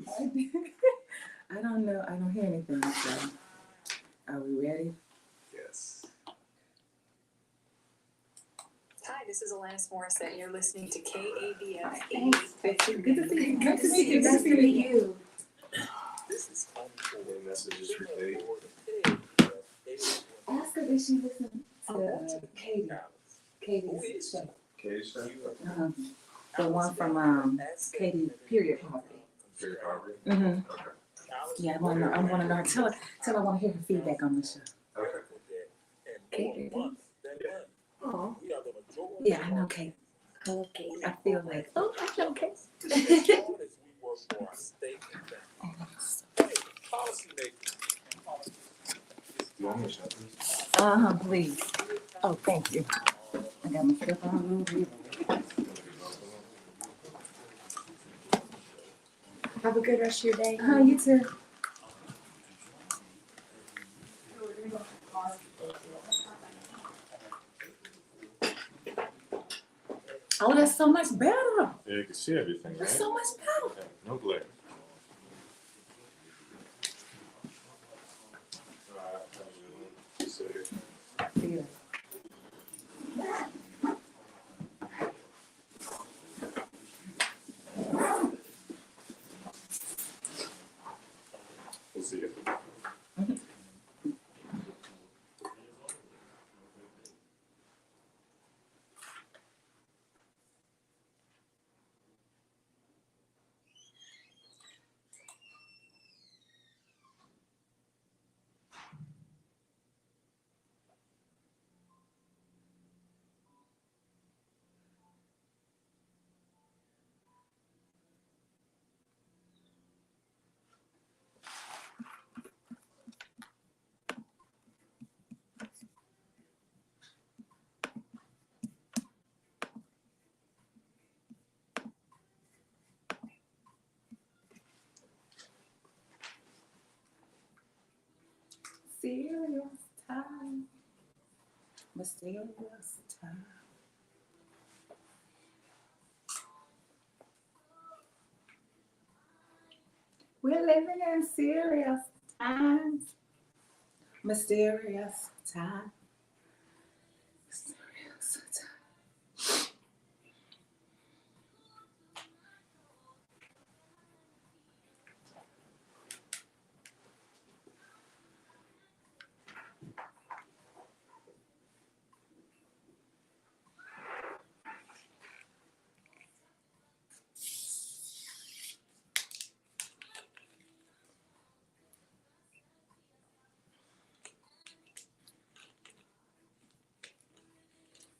I don't know. I don't hear anything. So, are we ready? Yes. Hi, this is Alanis Morissette. You're listening to KABF. Thanks. Good to see you. Nice to meet you. Nice to meet you. This is any messages for Kate. Ask her if she listened to Katie. Katie's show. Kate's show? The one from Katie Period Poverty. Period Poverty? Mm-hmm. Okay. Yeah, I want to know. Tell her I want to hear her feedback on the show. Okay. Katie. Oh, Yeah, I know Kate. okay. I feel like, oh, I know Kate. You want me to show them? Please. Oh, thank you. I got my stuff on. Have a good rest of your day. You too. Oh, that's so much better. Yeah, you can see everything, right? That's so much better. Yeah, no glare. Yeah. We'll see you. Mysterious time. Mysterious time. We're living in serious times. Mysterious time. Mysterious time.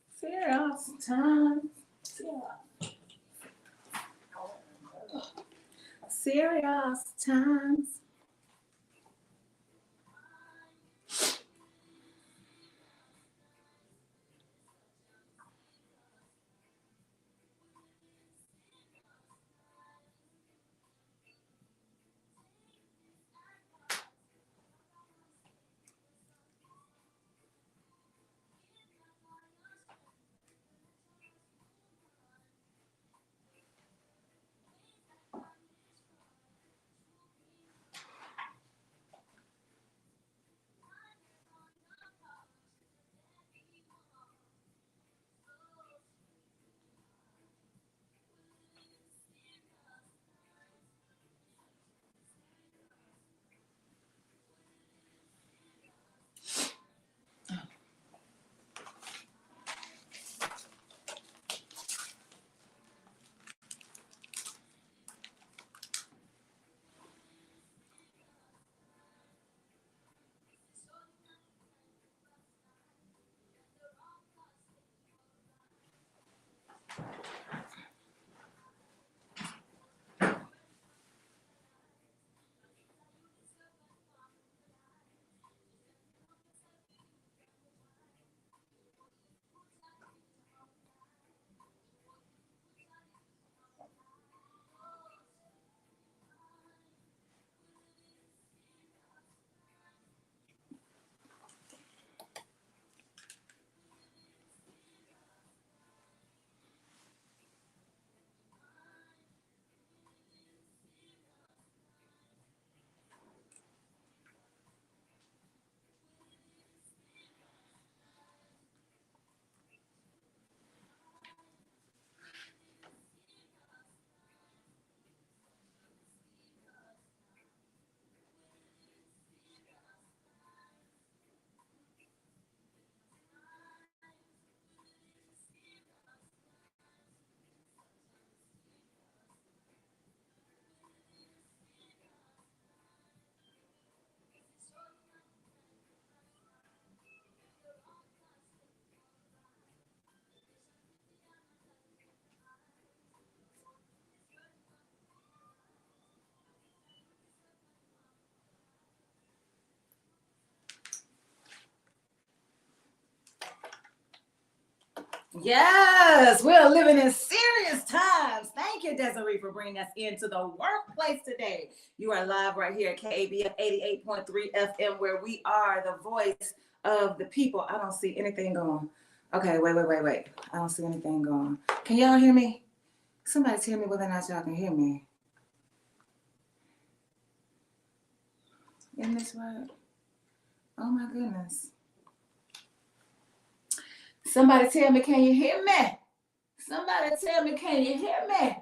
Serious times. Serious times. Yes, we're living in serious times. Thank you, Desiree, for bringing us into the workplace today. You are live right here at KABF 88.3 FM, where we are the voice of the people. I don't see anything going. Okay, wait. I don't see anything going. Can y'all hear me? Somebody tell me whether or not y'all can hear me. Isn't this right? Oh my goodness. Somebody tell me, can you hear me? Somebody tell me, can you hear me?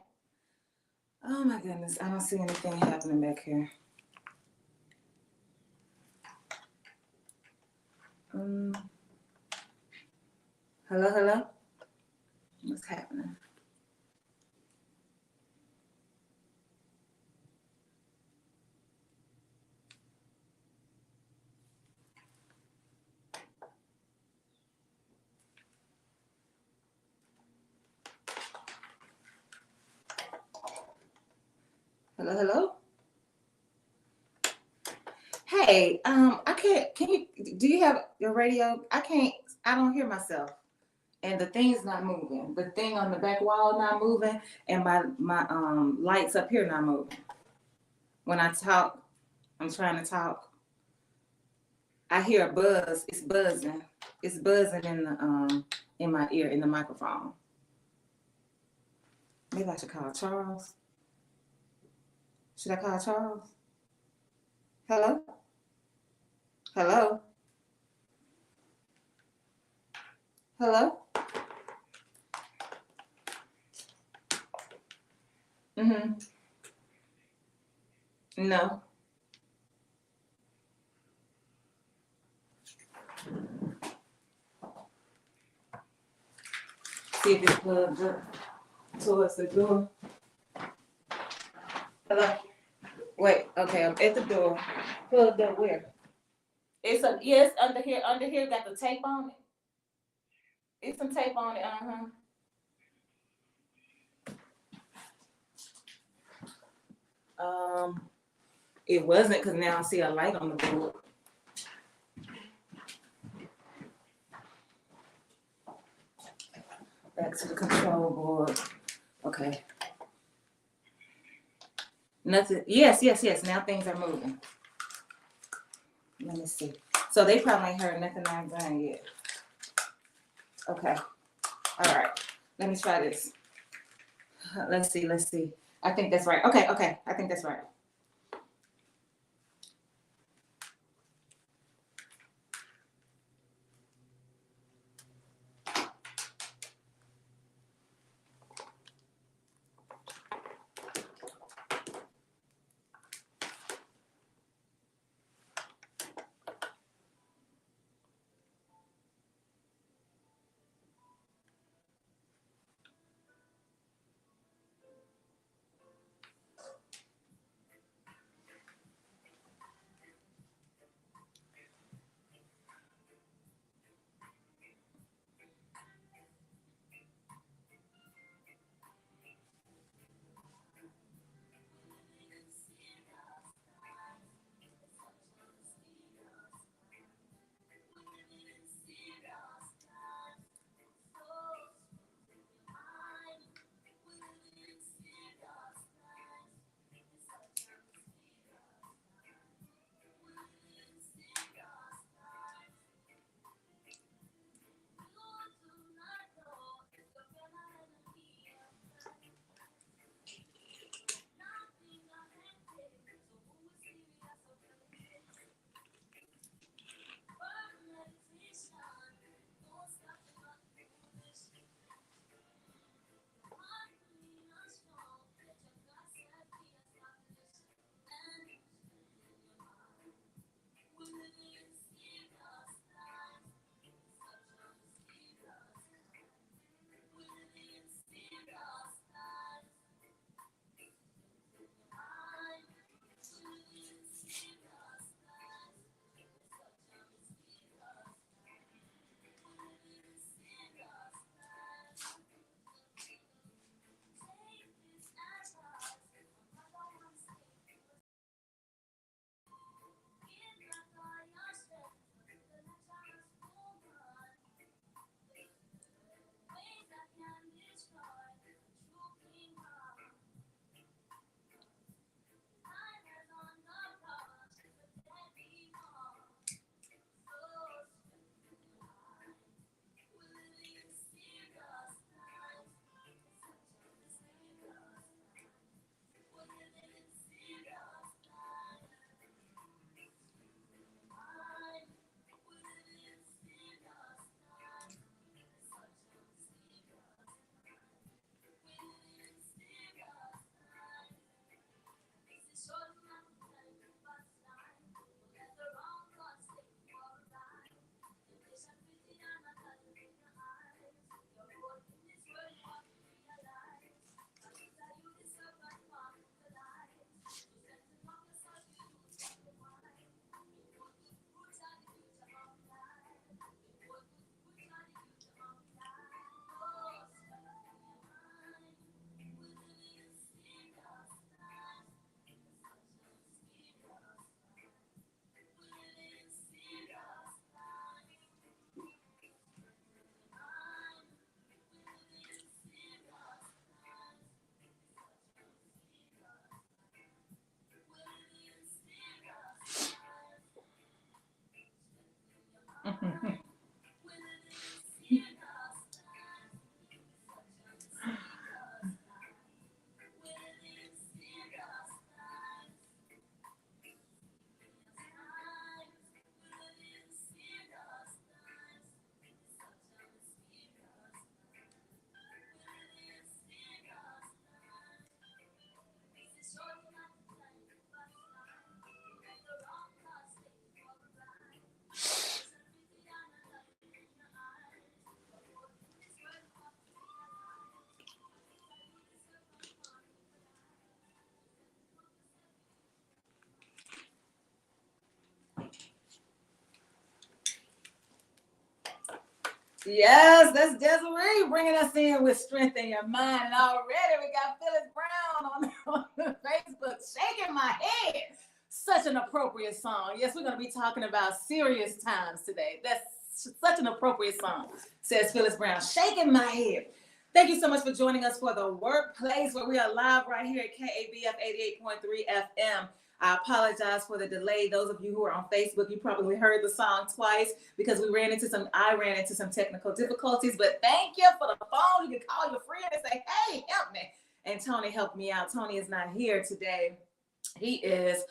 Oh my goodness, I don't see anything happening back here. Hello? What's happening? Hello? Hey, I can't, do you have your radio? I don't hear myself. And the thing's not moving. The thing on the back wall not moving, and my lights up here not moving. When I talk, I'm trying to talk. I hear a buzz. It's buzzing. It's buzzing in my ear, in the microphone. Maybe I should call Charles. Should I call Charles? Hello? No. See if it's plugged up towards the door. Hello? Wait, okay, I'm at the door. Plugged up where? Yes, under here, got the tape on it. It's some tape on it, It wasn't, because now I see a light on the board. Back to the control board. Okay. Nothing. Yes. Now things are moving. Let me see. So they probably ain't heard nothing I've done yet. Okay. All right. Let me try this. Let's see. I think that's right. Okay. I think that's right. Yes, that's Desiree bringing us in with strength in your mind. And already we got Phyllis Brown on Facebook shaking my head. Such an appropriate song. Yes, we're going to be talking about serious times today. That's such an appropriate song, says Phyllis Brown, shaking my head. Thank you so much for joining us for the Workplace, where we are live right here at KABF 88.3 FM. I apologize for the delay. Those of you who are on Facebook, you probably heard the song twice because I ran into some technical difficulties, but thank you for the phone. You can call your friend and say, hey, help me. And Tony helped me out. Tony is not here today. He is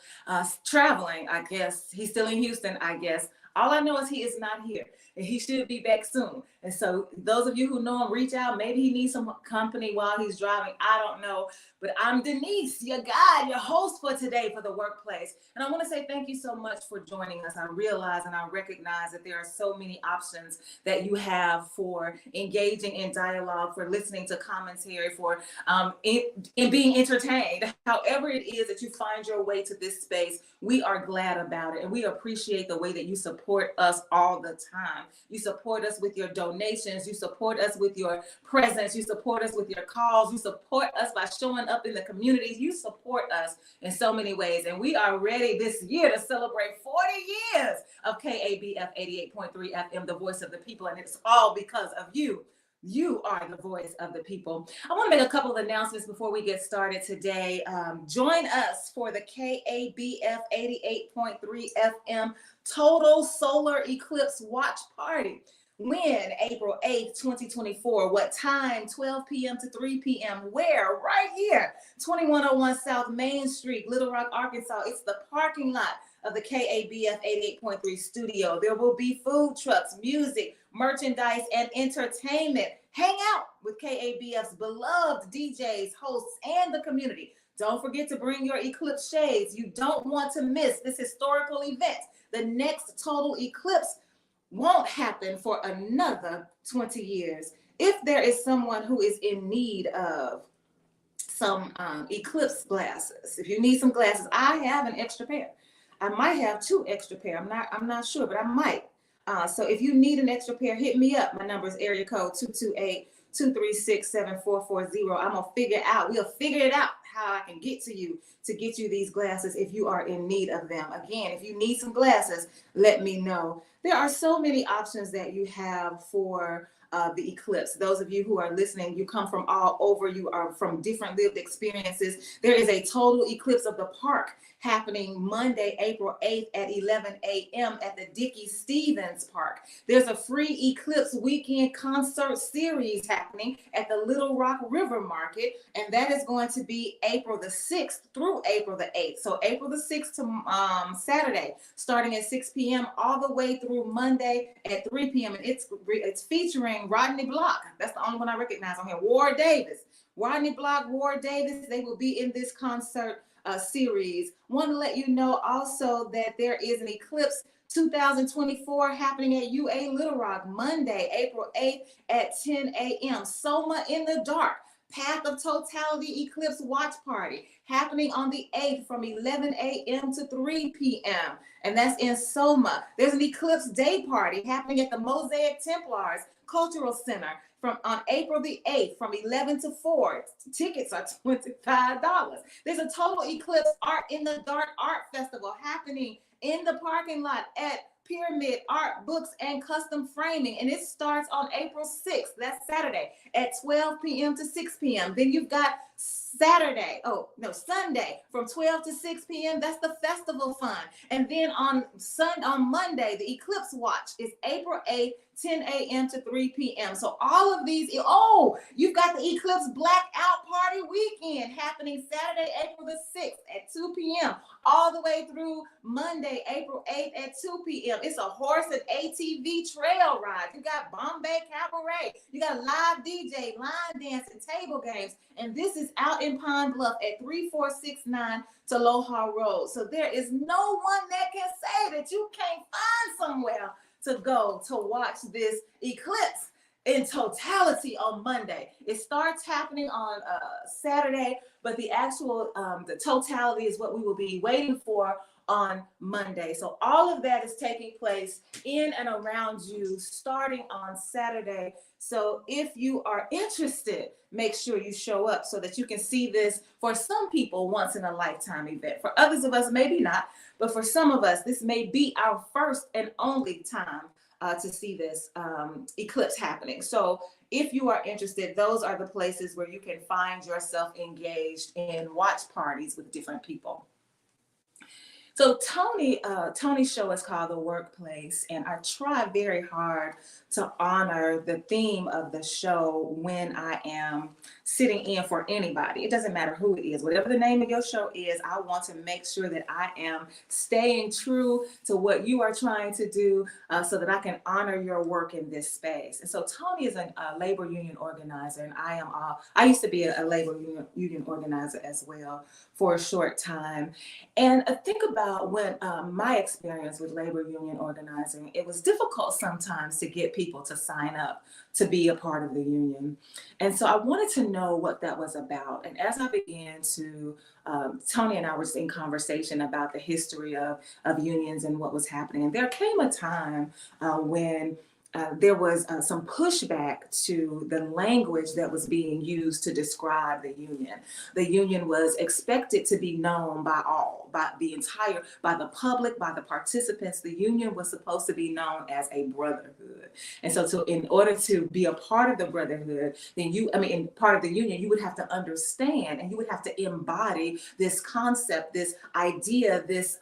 traveling, I guess. He's still in Houston, I guess. All I know is he is not here, and he should be back soon. And so those of you who know him, reach out. Maybe he needs some company while he's driving. I don't know. But I'm Denise, your guide, your host for today for the Workplace. And I want to say thank you so much for joining us. I realize and I recognize that there are so many options that you have for engaging in dialogue, for listening to commentary, for in being entertained. However it is that you find your way to this space, we are glad about it. And we appreciate the way that you support us all the time. You support us with your donations. You support us with your presence. You support us with your calls. You support us by showing up in the communities. You support us in so many ways. And we are ready this year to celebrate 40 years of KABF 88.3 FM, the voice of the people. And it's all because of you. You are the voice of the people. I want to make a couple of announcements before we get started today. Join us for the KABF 88.3 FM Total Solar Eclipse Watch Party. When? April 8th, 2024. What time? 12 p.m. to 3 p.m. Where? Right here, 2101 South Main Street, Little Rock, Arkansas. It's the parking lot of the KABF 88.3 studio. There will be food trucks, music, merchandise, and entertainment. Hang out with KABF's beloved DJs, hosts, and the community. Don't forget to bring your eclipse shades. You don't want to miss this historical event. The next total eclipse won't happen for another 20 years. If there is someone who is in need of some eclipse glasses, if you need some glasses, I have an extra pair. I might have 2 extra pair. I'm not sure, but I might. So if you need an extra pair, hit me up. My number is area code 228-236-7440. I'm gonna we'll figure it out how I can get to you to get you these glasses if you are in need of them. Again, if you need some glasses, let me know. There are so many options that you have for the eclipse. Those of you who are listening, you come from all over, you are from different lived experiences. There is a total eclipse of the park happening Monday, April 8th at 11 a.m. at the Dickie Stevens Park. There's a free eclipse weekend concert series happening at the Little Rock River Market, and that is going to be April the 6th through April the 8th. So April the 6th to Saturday, starting at 6 p.m. all the way through Monday at 3 p.m. And it's featuring Rodney Block. That's the only one I recognize on here. Rodney Block, Ward Davis, they will be in this concert series. Want to let you know also that there is an eclipse 2024 happening at UA Little Rock Monday, April 8th at 10 a.m. Soma in the Dark, Path of Totality Eclipse Watch Party happening on the 8th from 11 a.m. to 3 p.m. And that's in Soma. There's an Eclipse Day Party happening at the Mosaic Templars Cultural Center on April the 8th from 11 to 4. Tickets are $25. There's a total eclipse Art in the Dark Art Festival happening in the parking lot at Pyramid Art, Books, and Custom Framing. And it starts on April 6th. That's Saturday at 12 p.m. to 6 p.m. Then you've got Sunday from 12 to 6 p.m. That's the festival fun. And then on Monday, the Eclipse Watch is April 8th, 10 a.m. to 3 p.m. So all of these, you've got the Eclipse Blackout Party weekend happening Saturday, April the 6th at 2 p.m. all the way through Monday, April 8th at 2 p.m. It's a horse and ATV trail ride. You got Bombay Cabaret. You got live DJ, line dance, and table games. And this is out in Pine Bluff at 3469 Taloha Road. So there is no one that can say that you can't find somewhere to go to watch this eclipse in totality on Monday. It starts happening on Saturday, but the actual the totality is what we will be waiting for on Monday. So all of that is taking place in and around you starting on Saturday. So if you are interested, make sure you show up so that you can see this, for some people, once in a lifetime event. For others of us, maybe not, but for some of us, this may be our first and only time to see this eclipse happening. So if you are interested, those are the places where you can find yourself engaged in watch parties with different people. So Tony's show is called The Workplace, and I try very hard to honor the theme of the show when I am sitting in for anybody. It doesn't matter who it is. Whatever the name of your show is, I want to make sure that I am staying true to what you are trying to do so that I can honor your work in this space. And so Tony is a labor union organizer, and I used to be a labor union organizer as well for a short time. And think about when my experience with labor union organizing, it was difficult sometimes to get people to sign up to be a part of the union. And so I wanted to know what that was about. And as I began to, Tony and I were in conversation about the history of unions and what was happening. And there came a time when there was some pushback to the language that was being used to describe the union. The union was expected to be known by all, by the public, by the participants. The union was supposed to be known as a brotherhood. And so in order to be a part of the brotherhood, in part of the union, you would have to understand and you would have to embody this concept, this idea, this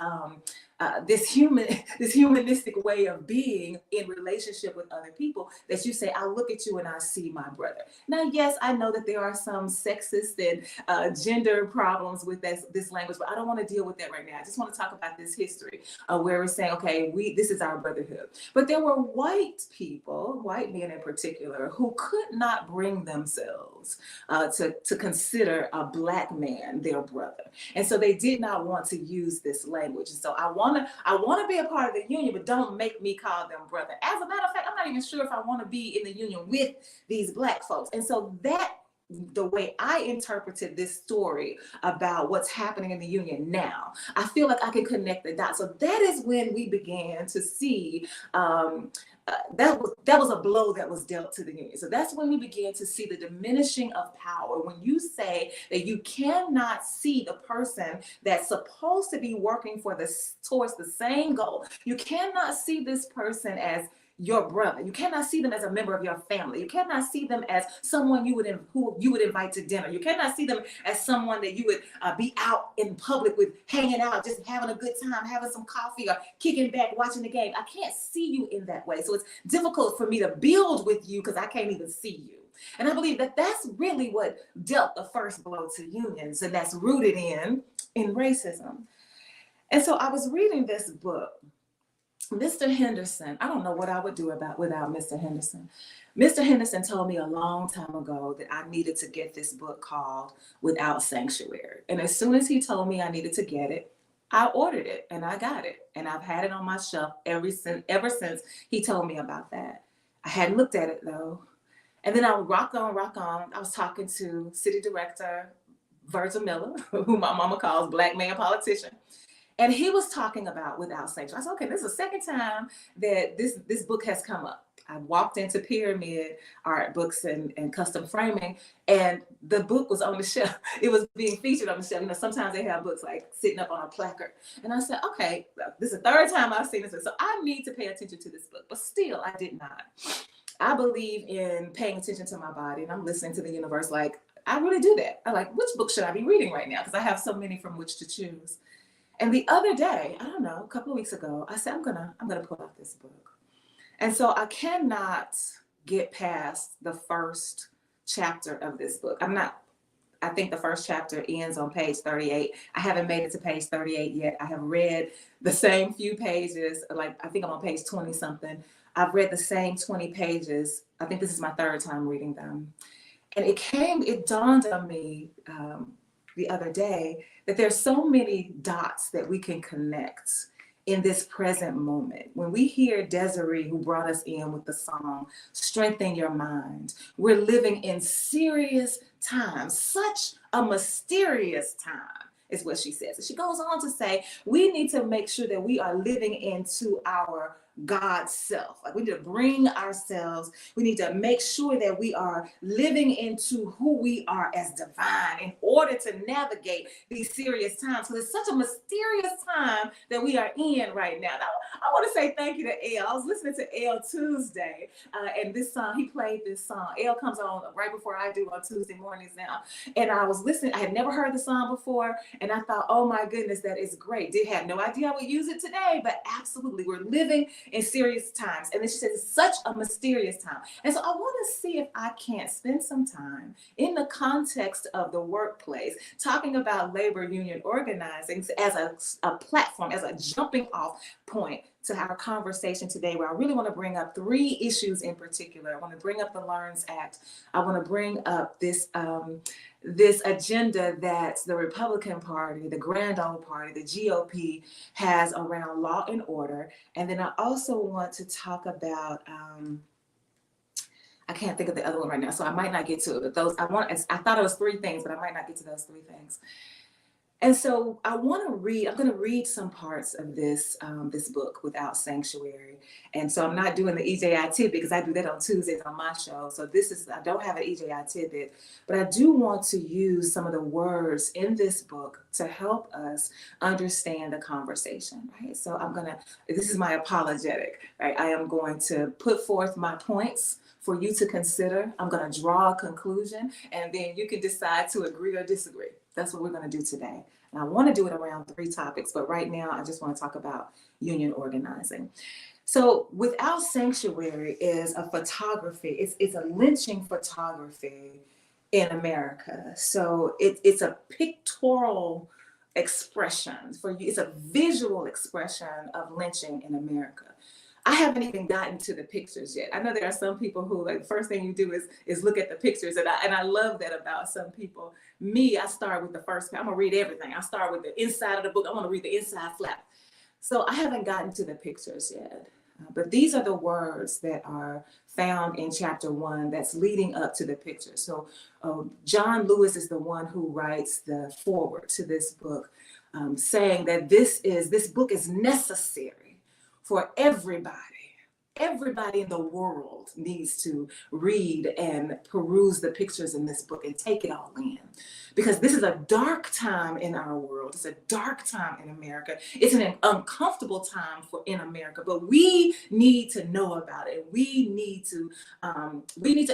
humanistic way of being in relationship with other people, that you say, I look at you and I see my brother. Now, yes, I know that there are some sexist and gender problems with this language, but I don't want to deal with that right now. I just want to talk about this history where we're saying, okay, this is our brotherhood. But there were white people, white men in particular, who could not bring themselves to consider a black man their brother. And so they did not want to use this language. And so I want to be a part of the union, but don't make me call them brother. As a matter of fact, I'm not even sure if I want to be in the union with these black folks. And so the way I interpreted this story about what's happening in the union now, I feel like I can connect the dots. So that is when we began to see that was a blow that was dealt to the union. So that's when we began to see the diminishing of power. When you say that you cannot see the person that's supposed to be working towards the same goal, you cannot see this person as your brother. You cannot see them as a member of your family. You cannot see them as someone who you would invite to dinner. You cannot see them as someone that you would be out in public with, hanging out, just having a good time, having some coffee or kicking back, watching the game. I can't see you in that way. So it's difficult for me to build with you because I can't even see you. And I believe that that's really what dealt the first blow to unions, and that's rooted in racism. And so I was reading this book. Mr. Henderson, I don't know what I would do without Mr. Henderson. Mr. Henderson told me a long time ago that I needed to get this book called Without Sanctuary. And as soon as he told me I needed to get it, I ordered it and I got it. And I've had it on my shelf ever since he told me about that. I hadn't looked at it though. And then I would rock on. I was talking to City Director Virgil Miller, who my mama calls Black Man Politician. And he was talking about Without Sanctuary. I said, okay, this is the second time that this book has come up. I walked into Pyramid Art Books and Custom Framing, and the book was on the shelf. It was being featured on the shelf. You know, sometimes they have books like sitting up on a placard. And I said, okay, this is the third time I've seen this. So I need to pay attention to this book. But still, I did not. I believe in paying attention to my body, and I'm listening to the universe like, I really do that. I'm like, which book should I be reading right now? Because I have so many from which to choose. And the other day, I don't know, a couple of weeks ago, I said, I'm gonna pull out this book. And so I cannot get past the first chapter of this book. I think the first chapter ends on page 38. I haven't made it to page 38 yet. I have read the same few pages, like I think I'm on page 20 something. I've read the same 20 pages. I think this is my third time reading them. And it dawned on me the other day that there's so many dots that we can connect in this present moment. When we hear Desiree, who brought us in with the song, Strengthen Your Mind, we're living in serious times, such a mysterious time. is what she says. And she goes on to say, we need to make sure that we are living into our God self. Like we need to bring ourselves, we need to make sure that we are living into who we are as divine in order to navigate these serious times. Because it's such a mysterious time that we are in right now. Now I want to say thank you to Elle. I was listening to Elle Tuesday, and this song, he played this song. Elle comes on right before I do on Tuesday mornings now. And I was listening, I had never heard the song before, and I thought, oh my goodness, that is great. Did have no idea I would use it today, but absolutely, we're living in serious times. And then she says it's such a mysterious time. And so I want to see if I can't spend some time in the context of the workplace, talking about labor union organizing as a platform, as a jumping off point to our conversation today, where I really want to bring up 3 issues in particular. I want to bring up the LEARNS Act. I want to bring up this agenda that the Republican Party, the Grand Old Party, the GOP has around law and order. And then I also want to talk about, I can't think of the other one right now, so I might not get to it. But I thought it was 3 things, but I might not get to those 3 things. And so I'm going to read some parts of this book, Without Sanctuary. And so I'm not doing the EJI tidbit because I do that on Tuesdays on my show. So I don't have an EJI tidbit, but I do want to use some of the words in this book to help us understand the conversation, right? So this is my apologetic, right? I am going to put forth my points for you to consider. I'm going to draw a conclusion, and then you can decide to agree or disagree. That's what we're going to do today. And I want to do it around 3 topics, but right now I just want to talk about union organizing. So Without Sanctuary is a photography. It's a lynching photography in America. So it's a pictorial expression for you. It's a visual expression of lynching in America. I haven't even gotten to the pictures yet. I know there are some people who, like, the first thing you do is look at the pictures, and I love that about some people. Me, I start with the first. I'm gonna read everything. I start with the inside of the book. I want to read the inside flap. So I haven't gotten to the pictures yet, but these are the words that are found in chapter 1 that's leading up to the picture. So John Lewis is the one who writes the foreword to this book, saying that this book is necessary for everybody. Everybody in the world needs to read and peruse the pictures in this book and take it all in. Because this is a dark time in our world. It's a dark time in America. It's an uncomfortable time in America, but we need to know about it. We need to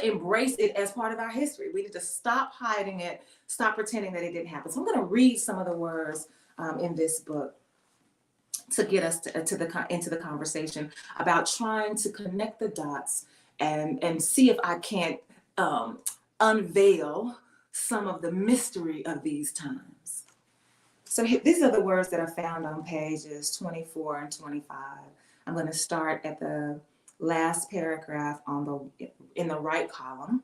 embrace it as part of our history. We need to stop hiding it, stop pretending that it didn't happen. So I'm going to read some of the words in this book to get us into the conversation about trying to connect the dots and see if I can't unveil some of the mystery of these times. So these are the words that are found on pages 24 and 25. I'm going to start at the last paragraph in the right column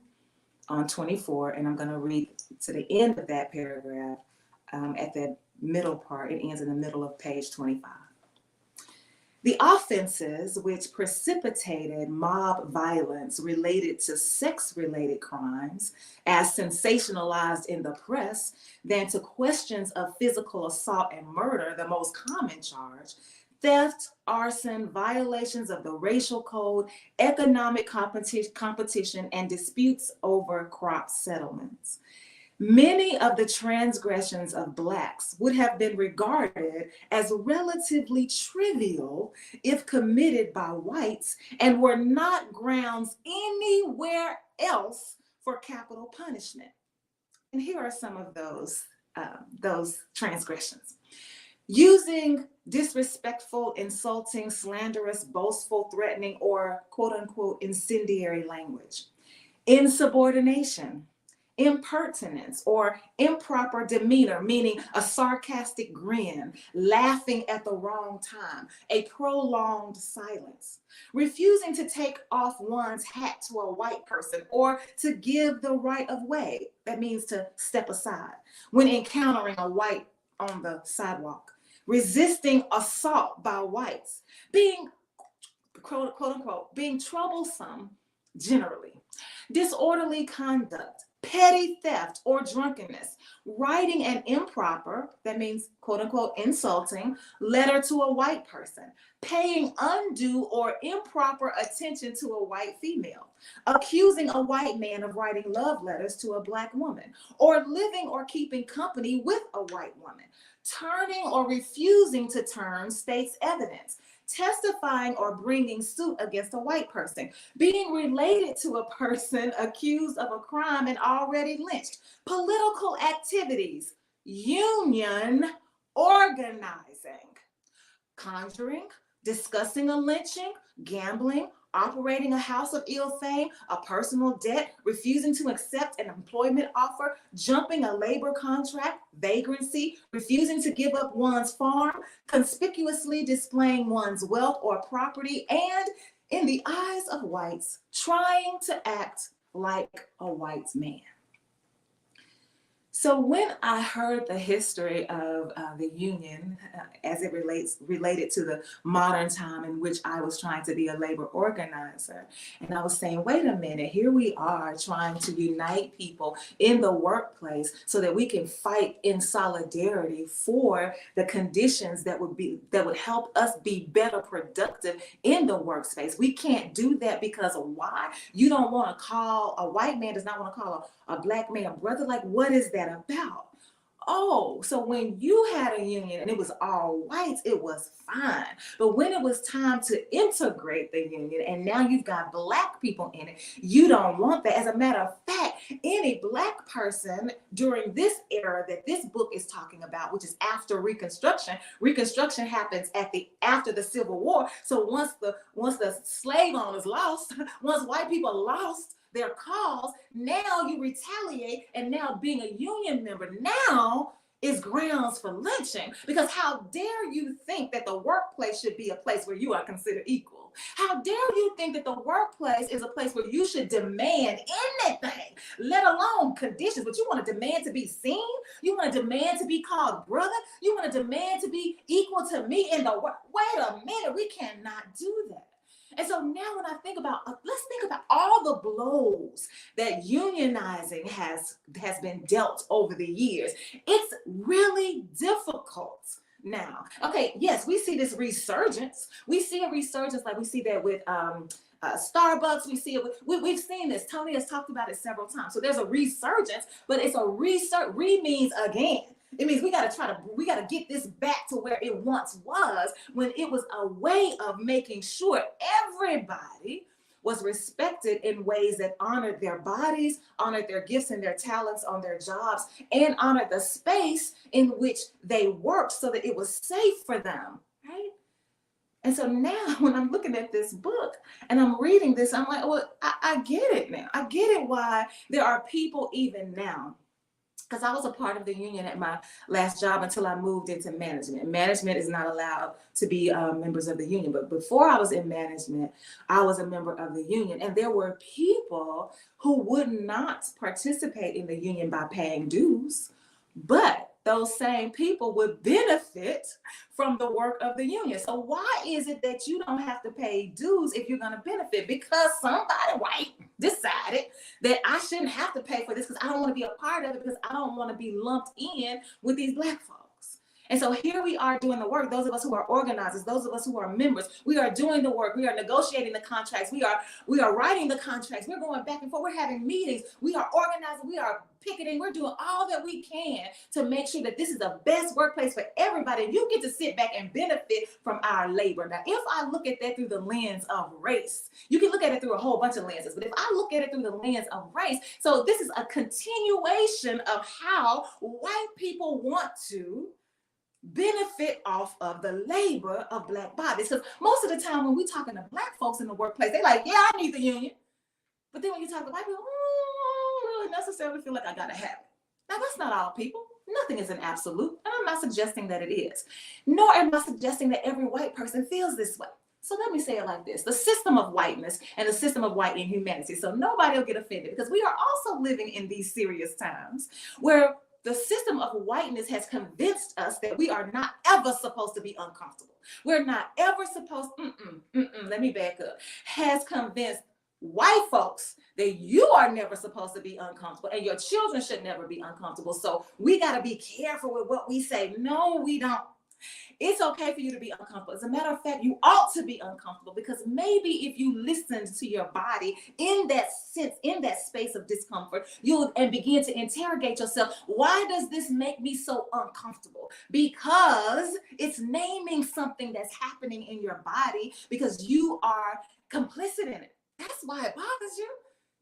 on 24, and I'm going to read to the end of that paragraph at the middle part. It ends in the middle of page 25. The offenses which precipitated mob violence related to sex-related crimes, as sensationalized in the press, than to questions of physical assault and murder, the most common charge, theft, arson, violations of the racial code, economic competition, and disputes over crop settlements. Many of the transgressions of Blacks would have been regarded as relatively trivial if committed by whites and were not grounds anywhere else for capital punishment. And here are some of those transgressions. Using disrespectful, insulting, slanderous, boastful, threatening, or quote unquote incendiary language. Insubordination. Impertinence or improper demeanor, meaning a sarcastic grin, laughing at the wrong time, a prolonged silence, refusing to take off one's hat to a white person or to give the right of way, that means to step aside, when encountering a white on the sidewalk, resisting assault by whites, being, quote unquote, being troublesome generally, disorderly conduct, petty theft or drunkenness, writing an improper, that means quote unquote insulting, letter to a white person, paying undue or improper attention to a white female, accusing a white man of writing love letters to a black woman, or living or keeping company with a white woman, turning or refusing to turn state's evidence, testifying or bringing suit against a white person, being related to a person accused of a crime and already lynched, political activities, union organizing, conjuring, discussing a lynching, gambling, operating a house of ill fame, a personal debt, refusing to accept an employment offer, jumping a labor contract, vagrancy, refusing to give up one's farm, conspicuously displaying one's wealth or property, and in the eyes of whites, trying to act like a white man. So when I heard the history of the union as it related to the modern time in which I was trying to be a labor organizer, and I was saying, wait a minute, here we are trying to unite people in the workplace so that we can fight in solidarity for the conditions that would help us be better productive in the workspace. We can't do that because of why? You don't want to call, a white man does not want to call a black man brother. Like, what is that about? Oh, so when you had a union and it was all whites, it was fine. But when it was time to integrate the union and now you've got black people in it, you don't want that. As a matter of fact, any black person during this era that this book is talking about, which is after Reconstruction happens after the Civil War. So once the slave owners lost, once white people lost their cause, now you retaliate, and now being a union member now is grounds for lynching. Because how dare you think that the workplace should be a place where you are considered equal? How dare you think that the workplace is a place where you should demand anything, let alone conditions, but you want to demand to be seen? You want to demand to be called brother? You want to demand to be equal to me in the work? Wait a minute, we cannot do that. And so now when I think about, let's think about all the blows that unionizing has been dealt over the years. It's really difficult now. Okay, yes, we see this resurgence. We see a resurgence like we see that with Starbucks. We see it we've seen this. Tony has talked about it several times. So there's a resurgence, but it's a means again. It means we got to get this back to where it once was, when it was a way of making sure everybody was respected in ways that honored their bodies, honored their gifts and their talents on their jobs, and honored the space in which they worked so that it was safe for them, right? And so now when I'm looking at this book and I'm reading this, I'm like, well, I get it now. I get it why there are people even now. Because I was a part of the union at my last job until I moved into management. Management is not allowed to be members of the union. But before I was in management, I was a member of the union. And there were people who would not participate in the union by paying dues, but those same people would benefit from the work of the union. So why is it that you don't have to pay dues if you're going to benefit? Because somebody white decided that I shouldn't have to pay for this because I don't want to be a part of it, because I don't want to be lumped in with these black folks. And so here we are doing the work. Those of us who are organizers, those of us who are members, we are doing the work. We are negotiating the contracts. We are writing the contracts. We're going back and forth. We're having meetings. We are organizing. We are picketing. We're doing all that we can to make sure that this is the best workplace for everybody. And you get to sit back and benefit from our labor. Now, if I look at that through the lens of race, you can look at it through a whole bunch of lenses. But if I look at it through the lens of race, so this is a continuation of how white people want to benefit off of the labor of black bodies. Because most of the time when we're talking to black folks in the workplace, they're like, yeah, I need the union. But then when you talk to white people, I don't really necessarily feel like I gotta have it. Now that's not all people. Nothing is an absolute. And I'm not suggesting that it is. Nor am I suggesting that every white person feels this way. So let me say it like this: the system of whiteness and the system of white inhumanity. So nobody will get offended, because we are also living in these serious times where the system of whiteness has convinced us that we are not ever supposed to be uncomfortable. We're not ever supposed, let me back up, has convinced white folks that you are never supposed to be uncomfortable and your children should never be uncomfortable. So we got to be careful with what we say. No, we don't. It's okay for you to be uncomfortable. As a matter of fact, you ought to be uncomfortable, because maybe if you listened to your body in that sense, in that space of discomfort, you'll and begin to interrogate yourself. Why does this make me so uncomfortable? Because it's naming something that's happening in your body because you are complicit in it. That's why it bothers you,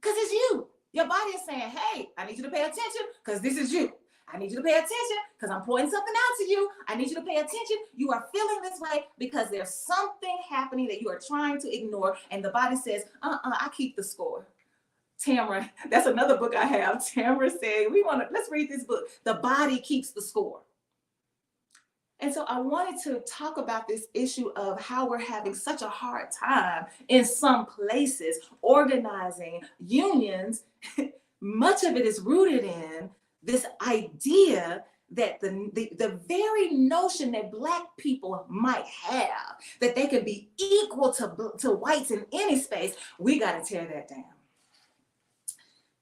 because it's you. Your body is saying, hey, I need you to pay attention because this is you. I need you to pay attention because I'm pointing something out to you. I need you to pay attention. You are feeling this way because there's something happening that you are trying to ignore. And the body says, I keep the score. Tamara, that's another book I have. Tamara said, let's read this book. The Body Keeps the Score. And so I wanted to talk about this issue of how we're having such a hard time in some places organizing unions. Much of it is rooted in this idea that the very notion that Black people might have, that they can be equal to whites in any space, we got to tear that down.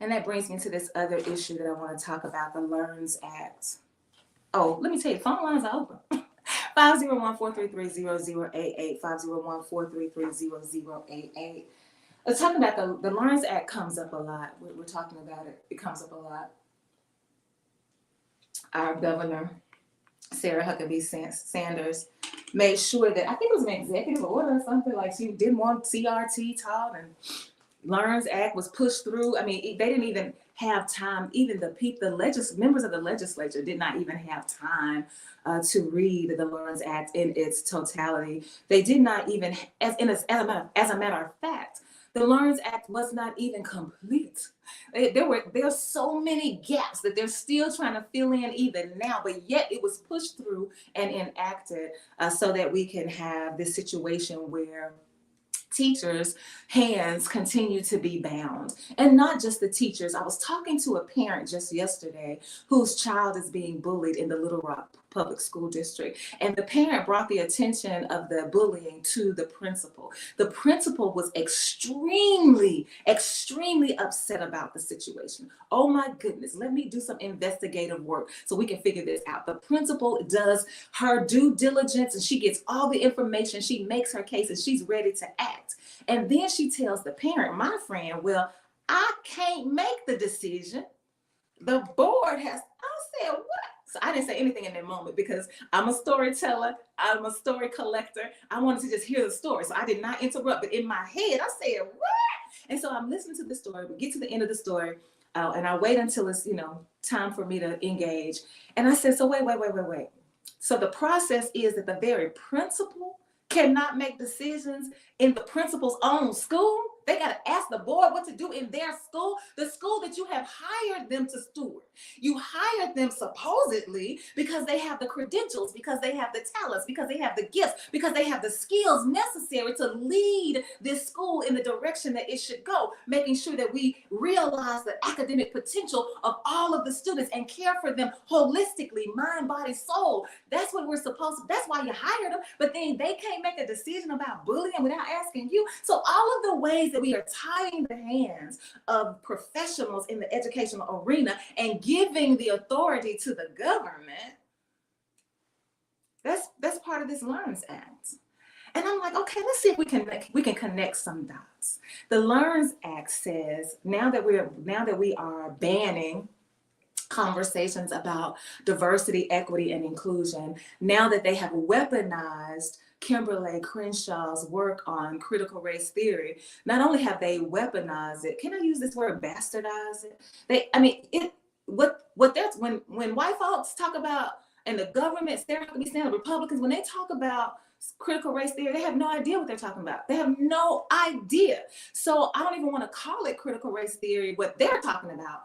And that brings me to this other issue that I want to talk about, the LEARNS Act. Oh, let me tell you, phone lines are open. 501-433-0088, 501-433-0088. Let's talk about the LEARNS Act. Comes up a lot. We're talking about it. It comes up a lot. Our governor, Sarah Huckabee Sanders, made sure that, I think it was an executive order or something, like she didn't want CRT taught, and LEARNS Act was pushed through. I mean, they didn't even have time. Even members of the legislature did not even have time to read the LEARNS Act in its totality. They did not even, as a matter of fact, the LEARNS Act was not even complete. There are so many gaps that they're still trying to fill in even now, but yet it was pushed through and enacted so that we can have this situation where teachers' hands continue to be bound. And not just the teachers. I was talking to a parent just yesterday whose child is being bullied in the Little Rock Public School District. And the parent brought the attention of the bullying to the principal. The principal was extremely upset about the situation. Oh my goodness, let me do some investigative work so we can figure this out. The principal does her due diligence and she gets all the information. She makes her case and she's ready to act. And then she tells the parent, my friend, well, I can't make the decision. The board has, I said, what? So I didn't say anything in that moment because I'm a storyteller. I'm a story collector. I wanted to just hear the story. So I did not interrupt. But in my head, I said, what? And so I'm listening to the story. We get to the end of the story. And I wait until it's, time for me to engage. And I said, so wait. So the process is that the very principal cannot make decisions in the principal's own school. They got to ask the board what to do in their school, the school that you have hired them to steward. You hired them supposedly because they have the credentials, because they have the talents, because they have the gifts, because they have the skills necessary to lead this school in the direction that it should go, making sure that we realize the academic potential of all of the students and care for them holistically, mind, body, soul. That's what we're supposed to, that's why you hired them. But then they can't make a decision about bullying without asking you. So all of the ways that we are tying the hands of professionals in the educational arena and giving the authority to the government, that's part of this LEARNS Act. And I'm like, okay, let's see if we can connect some dots. The LEARNS Act says now that we are banning conversations about diversity, equity, and inclusion, now that they have weaponized Kimberly Crenshaw's work on critical race theory, not only have they weaponized it, can I use this word, bastardize it? When white folks talk about, and the government, Republicans, when they talk about critical race theory, they have no idea what they're talking about. They have no idea. So I don't even want to call it critical race theory, what they're talking about.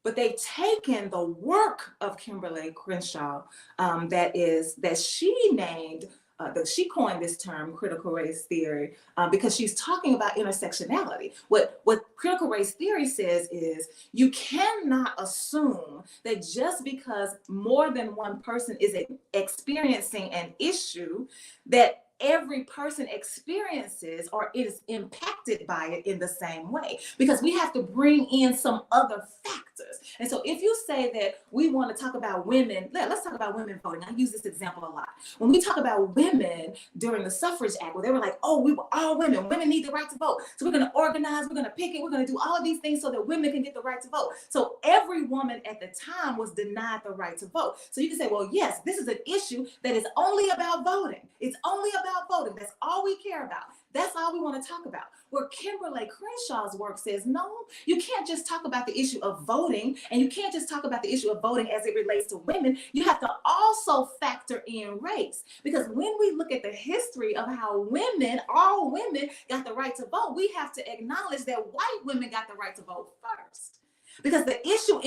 But they've taken the work of Kimberly Crenshaw that she named, that she coined this term, critical race theory, because she's talking about intersectionality. What critical race theory says is you cannot assume that just because more than one person is experiencing an issue, that every person experiences or is impacted by it in the same way, because we have to bring in some other factors. And so if you say that we want to talk about women, let's talk about women voting. I use this example a lot. When we talk about women during the suffrage act, where they were like, oh, we were all women. Women need the right to vote. So we're going to organize, we're going to picket, we're going to do all of these things so that women can get the right to vote. So every woman at the time was denied the right to vote. So you can say, well, yes, this is an issue that is only about voting. It's only about voting. That's all we care about. That's all we want to talk about. Where Kimberly Crenshaw's work says, no, you can't just talk about the issue of voting, and you can't just talk about the issue of voting as it relates to women. You have to also factor in race. Because when we look at the history of how women, all women, got the right to vote, we have to acknowledge that white women got the right to vote first. Because the issue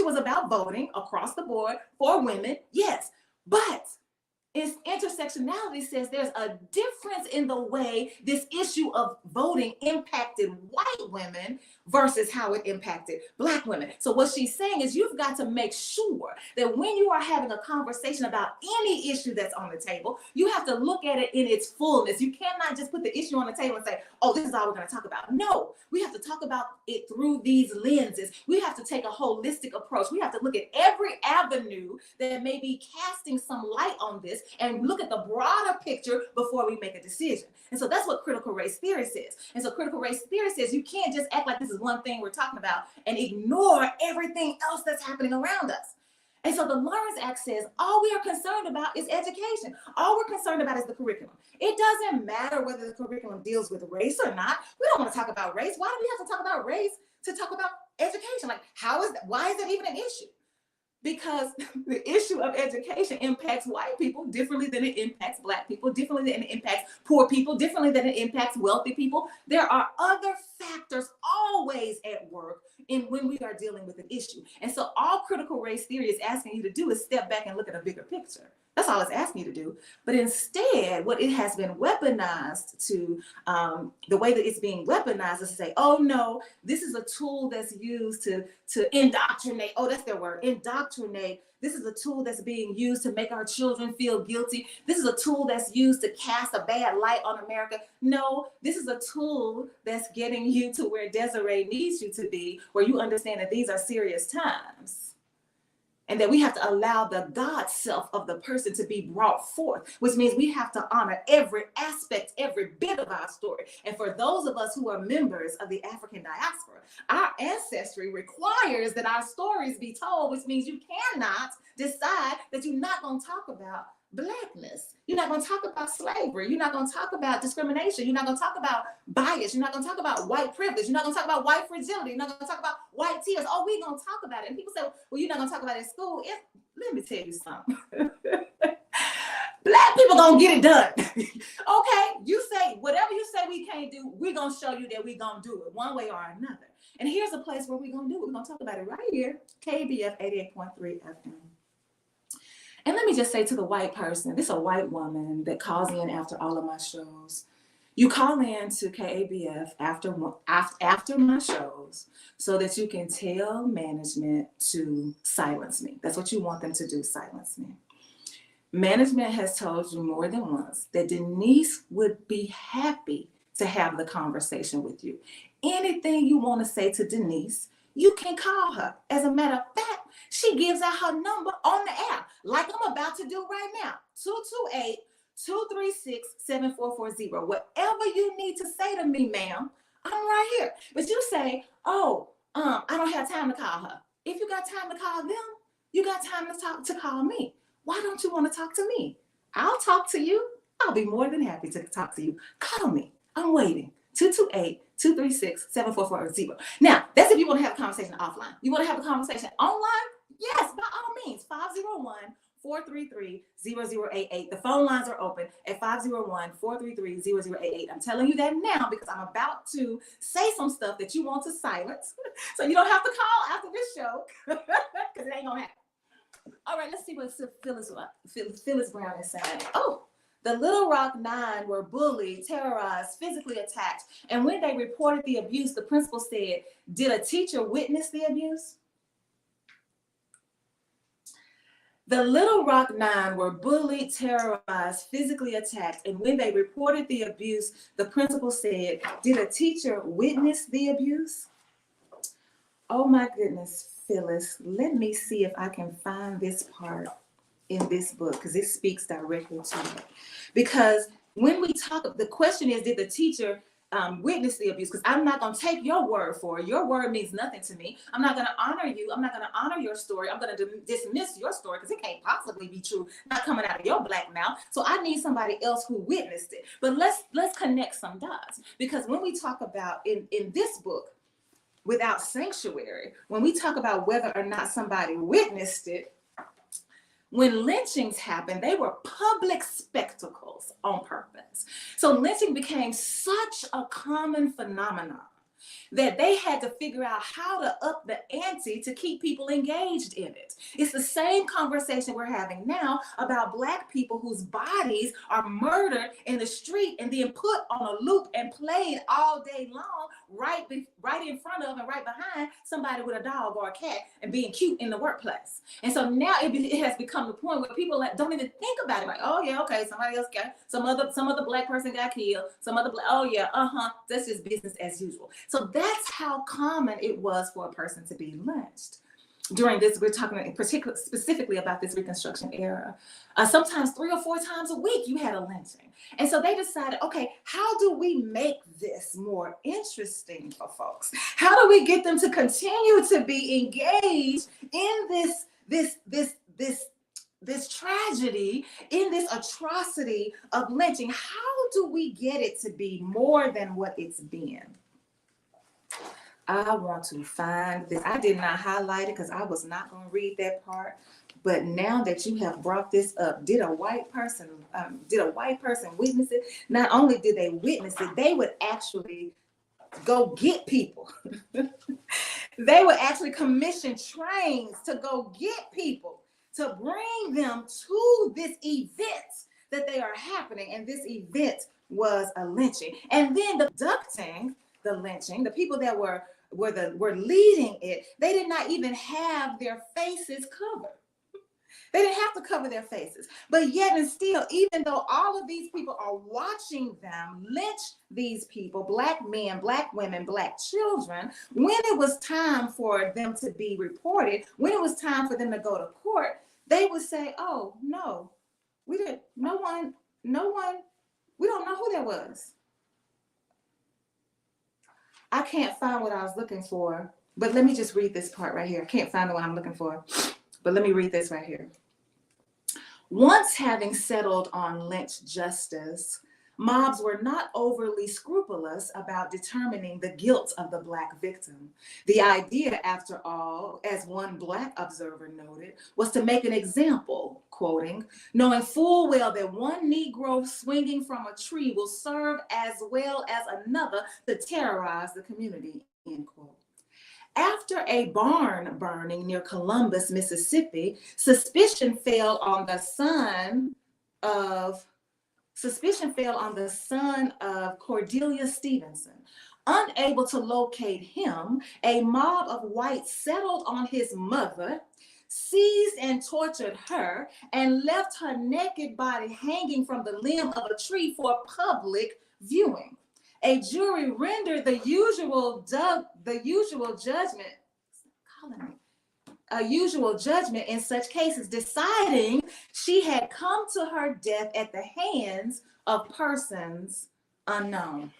was about voting across the board for women, yes, but its intersectionality says there's a difference in the way this issue of voting impacted white women versus how it impacted Black women. So what she's saying is you've got to make sure that when you are having a conversation about any issue that's on the table, you have to look at it in its fullness. You cannot just put the issue on the table and say, oh, this is all we're going to talk about. No, we have to talk about it through these lenses. We have to take a holistic approach. We have to look at every avenue that may be casting some light on this and look at the broader picture before we make a decision. And so that's what critical race theory says. And so critical race theory says you can't just act like this is one thing we're talking about and ignore everything else that's happening around us. And so the Lawrence Act says all we are concerned about is education. All we're concerned about is the curriculum. It doesn't matter whether the curriculum deals with race or not. We don't want to talk about race. Why do we have to talk about race to talk about education? Like, why is that even an issue? Because the issue of education impacts white people differently than it impacts Black people, differently than it impacts poor people, differently than it impacts wealthy people. There are other factors always at work when we are dealing with an issue. And so all critical race theory is asking you to do is step back and look at a bigger picture. That's all it's asking you to do. But instead, what it has been weaponized to, the way that it's being weaponized is to say, oh no, this is a tool that's used to indoctrinate. Oh, that's their word, indoctrinate. This is a tool that's being used to make our children feel guilty. This is a tool that's used to cast a bad light on America. No, this is a tool that's getting you to where Desiree needs you to be, where you understand that these are serious times. And that we have to allow the God self of the person to be brought forth, which means we have to honor every aspect, every bit of our story. And for those of us who are members of the African diaspora, our ancestry requires that our stories be told, which means you cannot decide that you're not going to talk about Blackness. You're not going to talk about slavery. You're not going to talk about discrimination. You're not going to talk about bias. You're not going to talk about white privilege. You're not going to talk about white fragility. You're not going to talk about white tears. Oh, we're going to talk about it. And people say, well, you're not going to talk about it in school. Let me tell you something. Black people going to get it done. Okay, you say, whatever you say we can't do, we're going to show you that we're going to do it one way or another. And here's a place where we're going to do it. We're going to talk about it right here, KBF 88.3 FM. And let me just say to the white person, this is a white woman that calls in after all of my shows. You call in to KABF after my shows so that you can tell management to silence me. That's what you want them to do, silence me. Management has told you more than once that Denise would be happy to have the conversation with you. Anything you want to say to Denise, you can call her. As a matter of fact, she gives out her number on the app, like I'm about to do right now, 228-236-7440. Whatever you need to say to me, ma'am, I'm right here. But you say, oh, I don't have time to call her. If you got time to call them, you got time to call me. Why don't you want to talk to me? I'll talk to you. I'll be more than happy to talk to you. Call me. I'm waiting. 228-236-7440. Now, that's if you want to have a conversation offline. You want to have a conversation online? Yes, by all means. 501-433-0088. The phone lines are open at 501-433-0088. I'm telling you that now because I'm about to say some stuff that you want to silence. So you don't have to call after this show because it ain't going to happen. All right, let's see what Phyllis Brown is saying. Oh. The Little Rock Nine were bullied, terrorized, physically attacked. And when they reported the abuse, the principal said, did a teacher witness the abuse? The Little Rock Nine were bullied, terrorized, physically attacked, and when they reported the abuse, the principal said, "Did a teacher witness the abuse?" Oh my goodness, Phyllis, let me see if I can find this part in this book because it speaks directly to it. Because when we talk, the question is, did the teacher witness the abuse? Because I'm not going to take your word for it. Your word means nothing to me. I'm not going to honor you. I'm not going to honor your story. I'm going to dismiss your story because it can't possibly be true, not coming out of your black mouth. So I need somebody else who witnessed it. But let's connect some dots, because when we talk about in this book, Without Sanctuary, when we talk about whether or not somebody witnessed it, when lynchings happened, they were public spectacles on purpose. So lynching became such a common phenomenon that they had to figure out how to up the ante to keep people engaged in it. It's the same conversation we're having now about Black people whose bodies are murdered in the street and then put on a loop and played all day long, right in front of and right behind somebody with a dog or a cat and being cute in the workplace. And so now it has become the point where people don't even think about it. Like, oh yeah, okay, somebody else got, some other Black person got killed, oh yeah, that's just business as usual. So that's how common it was for a person to be lynched. During this, we're talking specifically about this Reconstruction era. Sometimes 3 or 4 times a week you had a lynching. And so they decided, okay, how do we make this more interesting for folks? How do we get them to continue to be engaged in this tragedy, in this atrocity of lynching? How do we get it to be more than what it's been? I want to find this. I did not highlight it because I was not going to read that part. But now that you have brought this up, did a white person witness it? Not only did they witness it, they would actually go get people. They would actually commission trains to go get people, to bring them to this event that they are happening. And this event was a lynching. And then abducting the lynching, the people that were leading it, they did not even have their faces covered. They didn't have to cover their faces. But yet and still, even though all of these people are watching them lynch these people, Black men, Black women, Black children, when it was time for them to be reported, when it was time for them to go to court, they would say, oh, no, we don't know who that was. I can't find what I was looking for, but let me just read this part right here. I can't find the one I'm looking for, but let me read this right here. Once having settled on lynch justice, mobs were not overly scrupulous about determining the guilt of the Black victim. The idea, after all, as one Black observer noted, was to make an example, quoting, knowing full well that one Negro swinging from a tree will serve as well as another to terrorize the community, end quote. After a barn burning near Columbus, Mississippi, suspicion fell on the son of Cordelia Stevenson. Unable to locate him, a mob of whites settled on his mother, seized and tortured her, and left her naked body hanging from the limb of a tree for public viewing. A jury rendered the usual judgment in such cases, deciding she had come to her death at the hands of persons unknown.